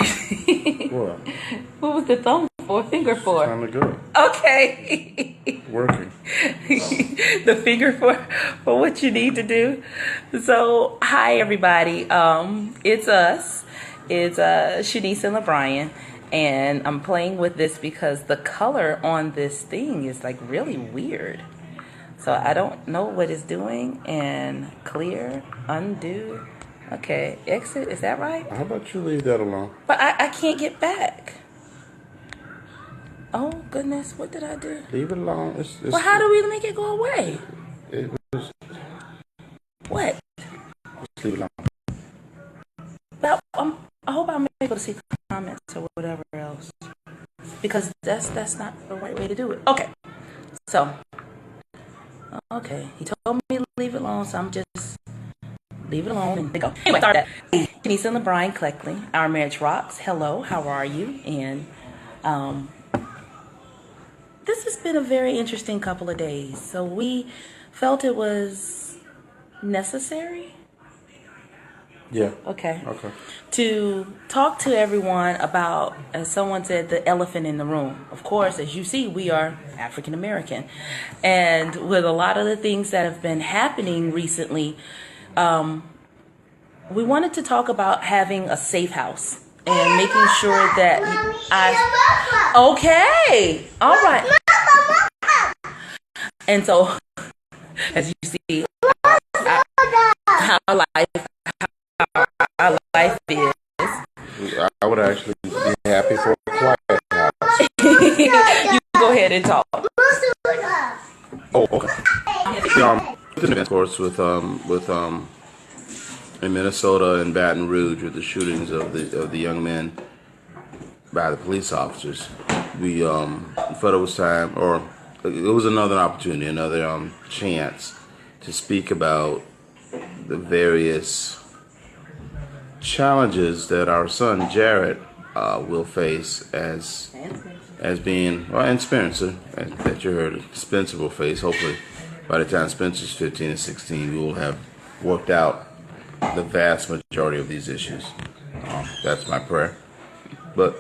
What? What was the thumb for? Finger for? Time to go. Okay. Working. The finger for what you need to do. So, hi everybody. It's us. It's Shanice and LeBrian, and I'm playing with this because the color on this thing is like really weird. So I don't know what it's doing. And clear, undo. Okay, exit. Is that right? How about you leave that alone? But I can't get back. Oh goodness, what did I do? Leave it alone. Well, how do we make it go away? What? Just leave it alone. But I hope I'm able to see comments or whatever else, because that's not the right way to do it. Okay, so he told me to leave it alone, so I'm just leave it alone and go. Anyway, sorry. Shanice and LeBrian Cleckley, Our Marriage Rocks. Hello, how are you? And this has been a very interesting couple of days. So we felt it was necessary. Yeah. Okay. Okay. To talk to everyone about, as someone said, the elephant in the room. Of course, as you see, we are African American. And with a lot of the things that have been happening recently, we wanted to talk about having a safe house and making sure that okay. All right. And so, as you see, how our life is. I would actually be happy for a quiet house. You go ahead and talk. Oh, okay. Of course, with in Minnesota and Baton Rouge, with the shootings of the young men by the police officers, we thought it was time, or it was another opportunity, another chance to speak about the various challenges that our son Jared will face as being, well, and Spencer, that you heard, Spencer will face. Hopefully, by the time Spencer's 15 and 16, we will have worked out the vast majority of these issues. That's my prayer. But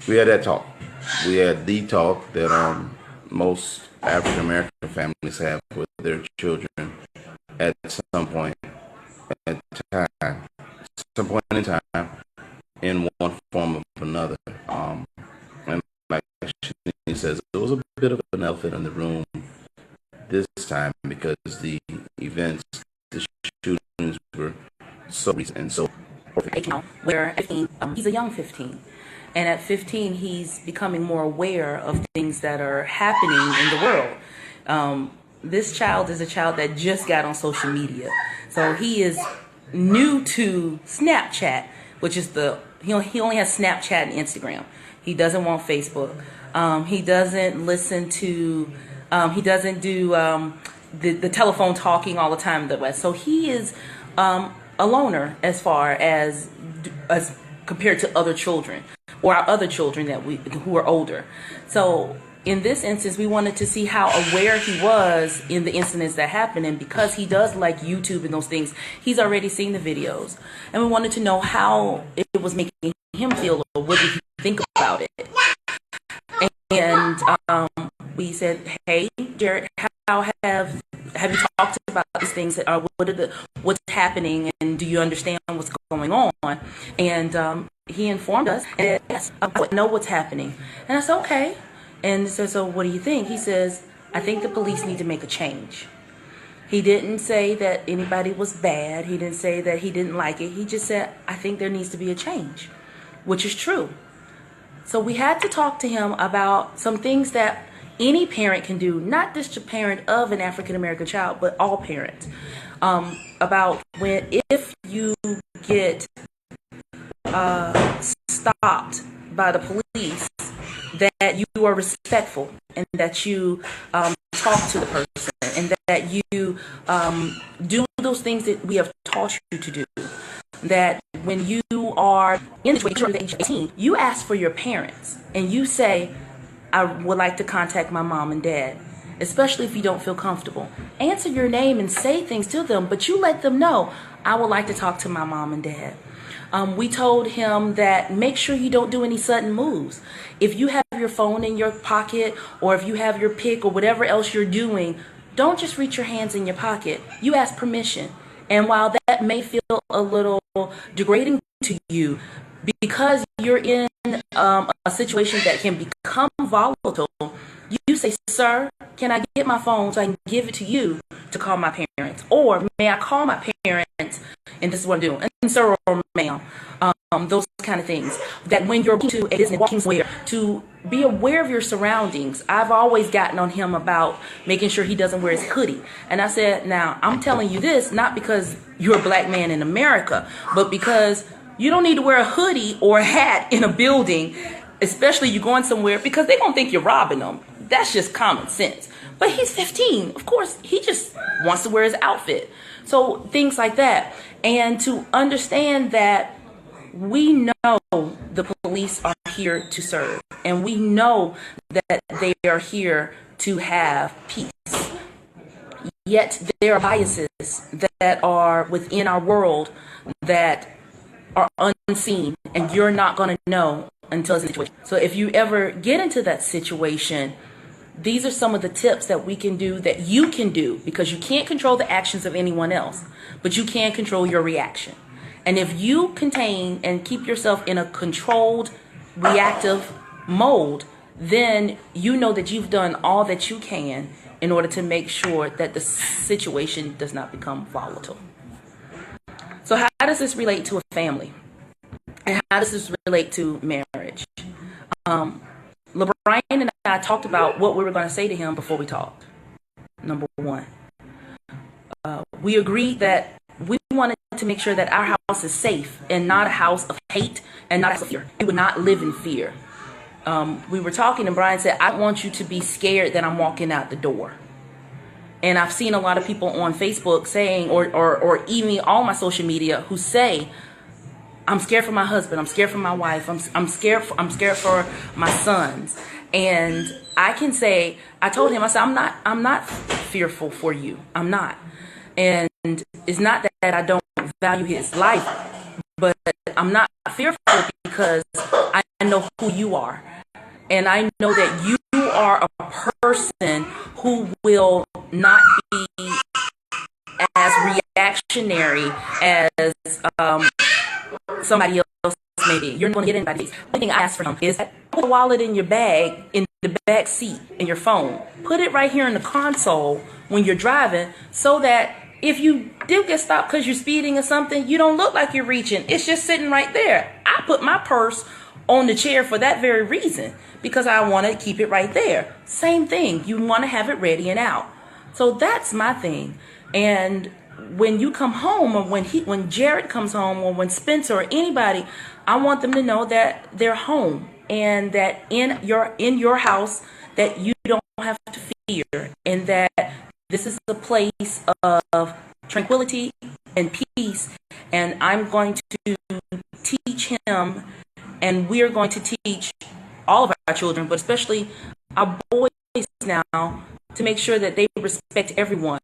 we had that talk. We had the talk that most African American families have with their children at some point in time, in one form or another. And like she says, it was a bit of an elephant in the room this time because the events, the shootings were so recent and so. Where 15, he's a young 15. And at 15, he's becoming more aware of things that are happening in the world. This child is a child that just got on social media. So he is new to Snapchat, which is he only has Snapchat and Instagram. He doesn't want Facebook. He doesn't listen to, he doesn't do the telephone talking all the time. So he is a loner as far as compared to other children, or our other children who are older. So in this instance, we wanted to see how aware he was in the incidents that happened. And because he does like YouTube and those things, he's already seen the videos. And we wanted to know how it was making him feel, or what did he think about it. And we said, hey, Jared, how have you talked about these things? What's happening, and do you understand what's going on? And he informed us, and yes, I know what's happening. And I said, okay. And so what do you think? He says, I think the police need to make a change. He didn't say that anybody was bad. He didn't say that he didn't like it. He just said, I think there needs to be a change, which is true. So we had to talk to him about some things that any parent can do, not just a parent of an African American child, but all parents, about if you get stopped by the police, that you are respectful, and that you talk to the person, and that you do those things that we have taught you to do. That when you are in the situation of age 18, you ask for your parents, and you say, I would like to contact my mom and dad. especially if you don't feel comfortable. Answer your name and say things to them, but you let them know, I would like to talk to my mom and dad. We told him that make sure you don't do any sudden moves. If you have your phone in your pocket, or if you have your pick or whatever else you're doing, don't just reach your hands in your pocket. You ask permission. And while that may feel a little degrading to you, because you're in a situation that can become volatile, you say, sir, can I get my phone so I can give it to you to call my parents? Or may I call my parents? And this is what I'm doing. And sir or ma'am, those kind of things. That when you're to a business, walking somewhere, to be aware of your surroundings. I've always gotten on him about making sure he doesn't wear his hoodie. And I said, now, I'm telling you this, not because you're a black man in America, but because you don't need to wear a hoodie or a hat in a building, especially you going somewhere, because they don't think you're robbing them. That's just common sense. But he's 15. Of course, he just wants to wear his outfit. So things like that. And to understand that we know the police are here to serve. And we know that they are here to have peace. Yet there are biases that are within our world that are unseen. And you're not going to know until it's a situation. So if you ever get into that situation, these are some of the tips that we can do, that you can do, because you can't control the actions of anyone else, but you can control your reaction. And if you contain and keep yourself in a controlled, reactive mode, then you know that you've done all that you can in order to make sure that the situation does not become volatile. So how does this relate to a family? And how does this relate to marriage? LeBrian and I talked about what we were going to say to him before we talked. Number one, we agreed that we wanted to make sure that our house is safe and not a house of hate and not a house of fear. We would not live in fear. We were talking and Brian said, I don't want you to be scared that I'm walking out the door. And I've seen a lot of people on Facebook saying, or even all my social media, who say, I'm scared for my husband. I'm scared for my wife. I'm scared for my sons. And I can say, I told him, I said, I'm not fearful for you. I'm not. And it's not that I don't value his life, but I'm not fearful because I know who you are. And I know that you are a person who will not be as reactionary as somebody else may be. You're not going to get anybody. The only thing I ask for him is put a wallet in your bag, in the back seat, in your phone. Put it right here in the console when you're driving, so that if you do get stopped because you're speeding or something, you don't look like you're reaching. It's just sitting right there. I put my purse on the chair for that very reason, because I want to keep it right there. Same thing. You want to have it ready and out. So that's my thing. And when you come home, or when Jared comes home, or when Spencer or anybody, I want them to know that they're home, and that in your house that you don't have to fear, and that this is a place of tranquility and peace. And I'm going to teach him, and we're going to teach all of our children, but especially our boys now, to make sure that they respect everyone.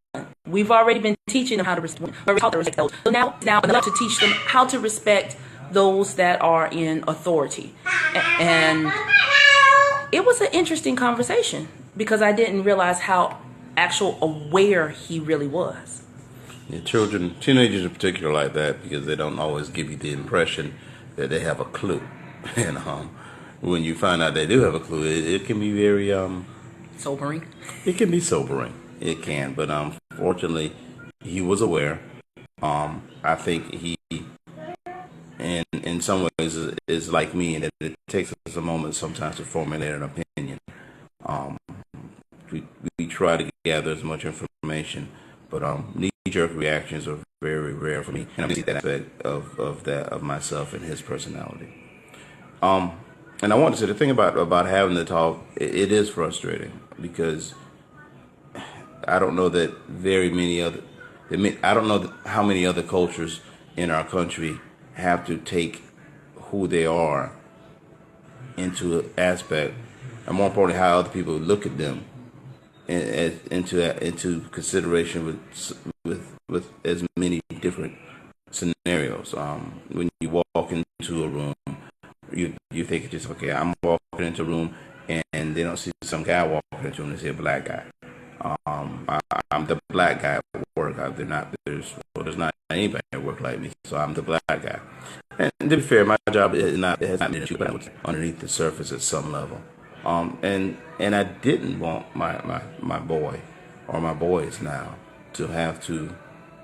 We've already been teaching them how to respect those. So now I'd love to teach them how to respect those that are in authority. And it was an interesting conversation, because I didn't realize how actual aware he really was. Yeah, teenagers in particular, like that, because they don't always give you the impression that they have a clue. And when you find out they do have a clue, it can be very Sobering. It can be sobering. It can, but fortunately, he was aware. I think he, in some ways, is like me, and it takes us a moment sometimes to formulate an opinion. We try to gather as much information, but knee-jerk reactions are very rare for me, and I see that aspect of myself and his personality. And I want to say the thing about having the talk, it is frustrating, because I don't know that I don't know how many other cultures in our country have to take who they are into aspect, and more importantly, how other people look at them into consideration with as many different scenarios. When you walk into a room, you think it's just okay. I'm walking into a room and they don't see some guy walking into a room. They see a black guy. I'm the black guy at work. There's not anybody at work like me, so I'm the black guy. And to be fair, my job has not been but I was underneath the surface at some level. And I didn't want my boy or my boys now to have to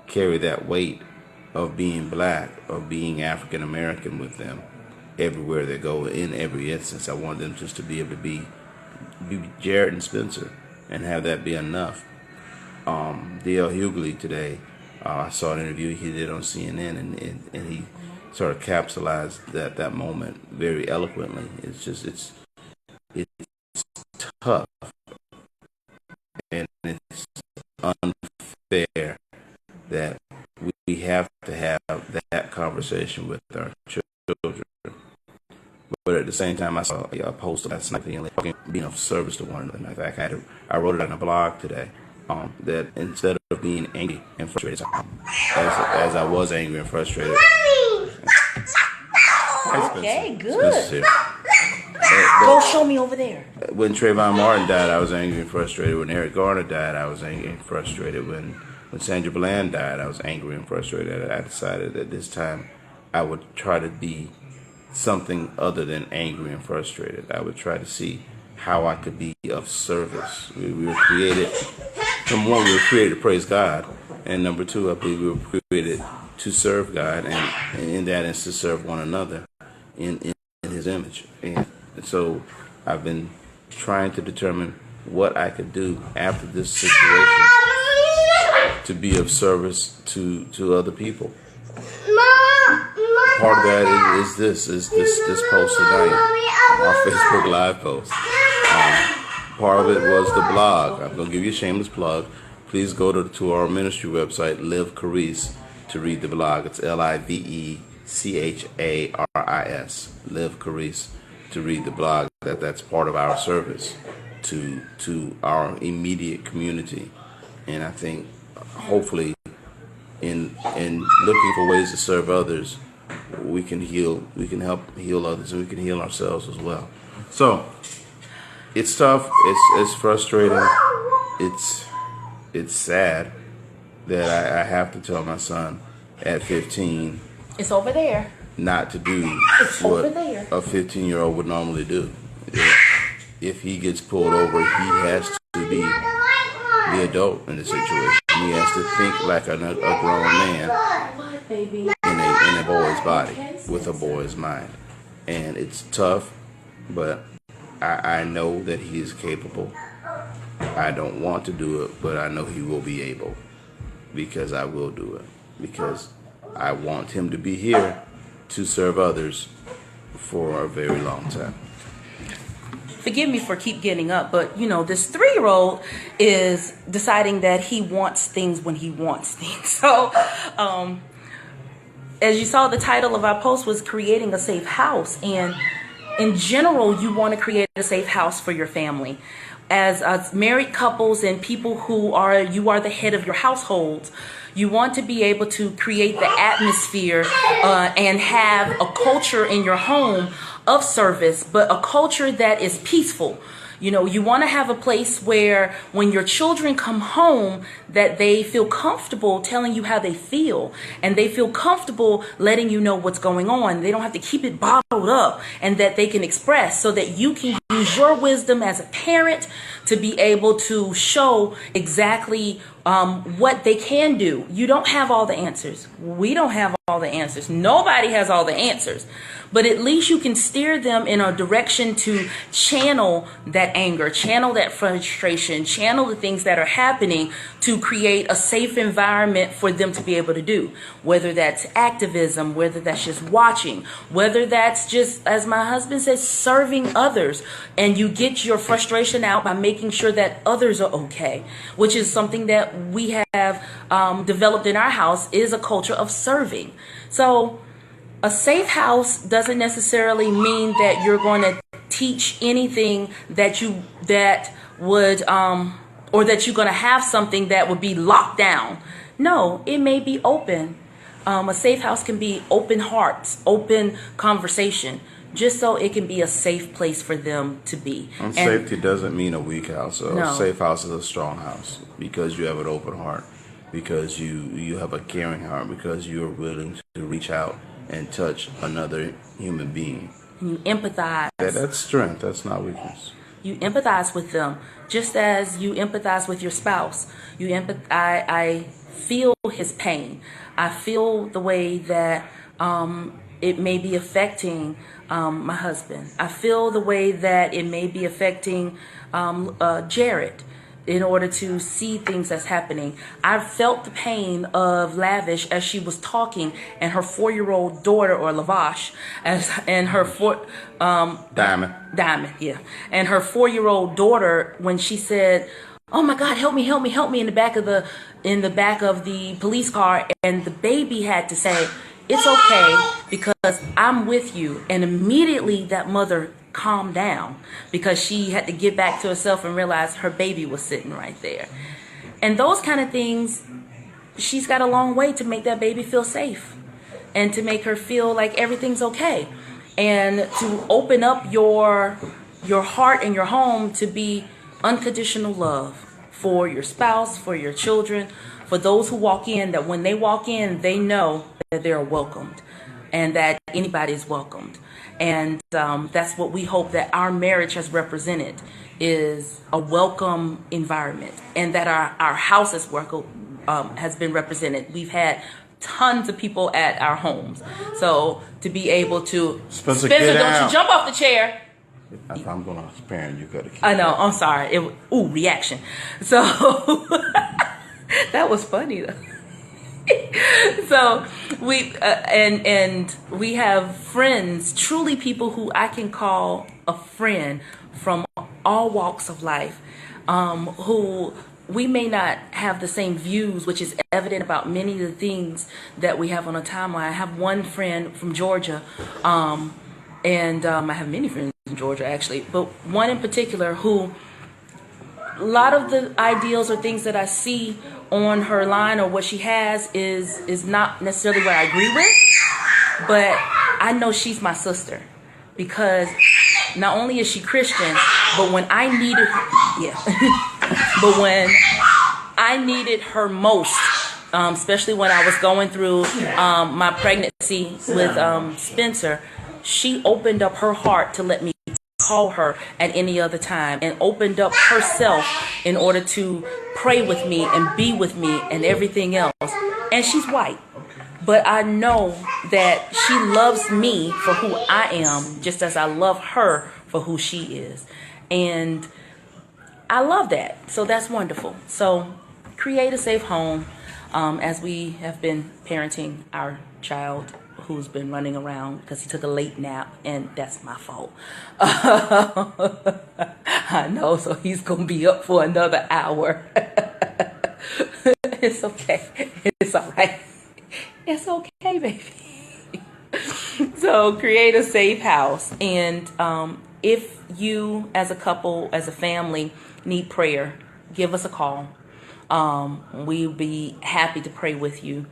carry that weight of being black or being African American with them everywhere they go in every instance. I want them just to be able to be Jared and Spencer and have that be enough. D.L. Hughley today, I saw an interview he did on CNN, and he sort of capsulized that moment very eloquently. It's tough and it's unfair that we have to have that conversation with our children. But at the same time, I saw a post last night being of service to one another. In fact, I wrote it on a blog today that instead of being angry and frustrated, as I was angry and frustrated. Okay, good. Go show me over there. When Trayvon Martin died, I was angry and frustrated. When Eric Garner died, I was angry and frustrated. When Sandra Bland died, I was angry and frustrated. I decided that this time I would try to be something other than angry and frustrated. I would try to see how I could be of service. We were created, number one, we were created to praise God, and number two, I believe we were created to serve God, and in that is to serve one another in His image. And so I've been trying to determine what I could do after this situation to be of service to other people. Part of that is this post tonight, our Facebook Live post. Part of it was the blog. I'm going to give you a shameless plug. Please go to our ministry website, Live Caris, to read the blog. It's LiveCharis, Live Caris, to read the blog. That's part of our service to our immediate community. And I think hopefully in looking for ways to serve others, we can help heal others, and we can heal ourselves as well. So it's tough, it's frustrating, it's sad that I have to tell my son at 15 it's over there not to do what a 15-year-old would normally do. If he gets pulled over, he has to be the adult in the situation. He has to think like a grown man in a boy's body with a boy's mind. And it's tough, but I know that he is capable. I don't want to do it, but I know he will be able, because I will do it, because I want him to be here to serve others for a very long time. Forgive me for keep getting up, but this 3-year-old is deciding that he wants things when he wants things. So as you saw, the title of our post was creating a safe house, and in general you want to create a safe house for your family. As married couples and people who you are the head of your households, you want to be able to create the atmosphere and have a culture in your home of service, but a culture that is peaceful. You want to have a place where when your children come home, that they feel comfortable telling you how they feel, and they feel comfortable letting you know what's going on. They don't have to keep it bottled up, and that they can express, so that you can use your wisdom as a parent to be able to show exactly what they can do. You don't have all the answers. We don't have all the answers. Nobody has all the answers. But at least you can steer them in a direction to channel that anger, channel that frustration, channel the things that are happening, to create a safe environment for them to be able to do. Whether that's activism, whether that's just watching, whether that's just, as my husband says, serving others. And you get your frustration out by making sure that others are okay, which is something that we have developed in our house, is a culture of serving. So a safe house doesn't necessarily mean that you're going to teach anything that would or that you're going to have something that would be locked down. No, it may be open. A safe house can be open hearts, open conversation, just so it can be a safe place for them to be. And safety doesn't mean a weak house. No. A safe house is a strong house because you have an open heart, because you have a caring heart, because you are willing to reach out and touch another human being. And you empathize. That's strength. That's not weakness. You empathize with them, just as you empathize with your spouse. I feel his pain. I feel the way that it may be affecting my husband. I feel the way that it may be affecting Jared, in order to see things that's happening. I felt the pain of Lavish as she was talking, and her 4-year-old daughter, or Lavash, and her Diamond, yeah, and her 4-year-old daughter, when she said, "Oh my God, help me, help me, help me," in the back of the police car, and the baby had to say, "It's okay because I'm with you," and immediately that mother calm down because she had to get back to herself and realize her baby was sitting right there. And those kind of things, she's got a long way to make that baby feel safe and to make her feel like everything's okay, and to open up your heart and your home to be unconditional love for your spouse, for your children, for those who walk in, that when they walk in, they know that they're welcomed and that anybody is welcomed. And that's what we hope that our marriage has represented, is a welcome environment, and that our house has been represented. We've had tons of people at our homes. So to be able to... Spencer, don't you jump off the chair. If I'm going to parent, you got to keep I know, I'm sorry. Reaction. So that was funny though. So we and we have friends, truly people who I can call a friend from all walks of life, who we may not have the same views, which is evident about many of the things that we have on a timeline. I have one friend from Georgia, and I have many friends in Georgia actually, but one in particular who, a lot of the ideals or things that I see on her line or what she has is not necessarily what I agree with, but I know she's my sister, because not only is she Christian, but when I needed but when I needed her most, especially when I was going through my pregnancy with Spencer, she opened up her heart to let me call her at any other time, and opened up herself in order to pray with me and be with me and everything else. And she's white, but I know that she loves me for who I am, just as I love her for who she is. And I love that. So that's wonderful. So create a safe home, as we have been parenting our child who's been running around because he took a late nap, and that's my fault. I know, so he's going to be up for another hour. It's okay. It's all right. It's okay, baby. So create a safe house. And if you, as a couple, as a family, need prayer, give us a call. We'll be happy to pray with you.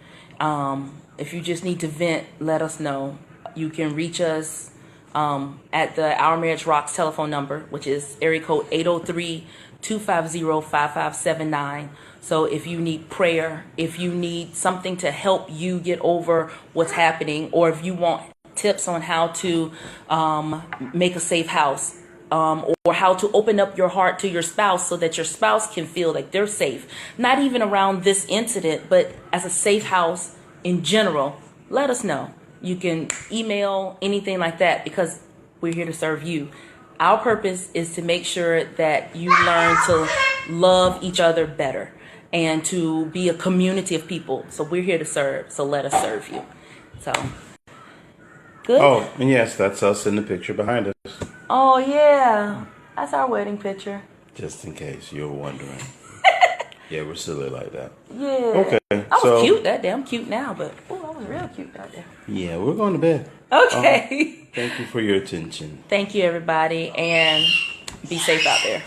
If you just need to vent, let us know. You can reach us at the Our Marriage Rocks telephone number, which is area code 803-250-5579. So if you need prayer, if you need something to help you get over what's happening, or if you want tips on how to make a safe house, or how to open up your heart to your spouse so that your spouse can feel like they're safe, not even around this incident, but as a safe house in general, let us know. You can email, anything like that, because we're here to serve you. Our purpose is to make sure that you learn to love each other better and to be a community of people. So we're here to serve. So let us serve you. So, good? Oh, and yes, that's us in the picture behind us. Oh, yeah. That's our wedding picture. Just in case you were wondering. Yeah, we're silly like that. Yeah. Okay. I was cute that day. I'm cute now, but I was real cute out there. Yeah, we're going to bed. Okay. Thank you for your attention. Thank you, everybody, and be safe out there.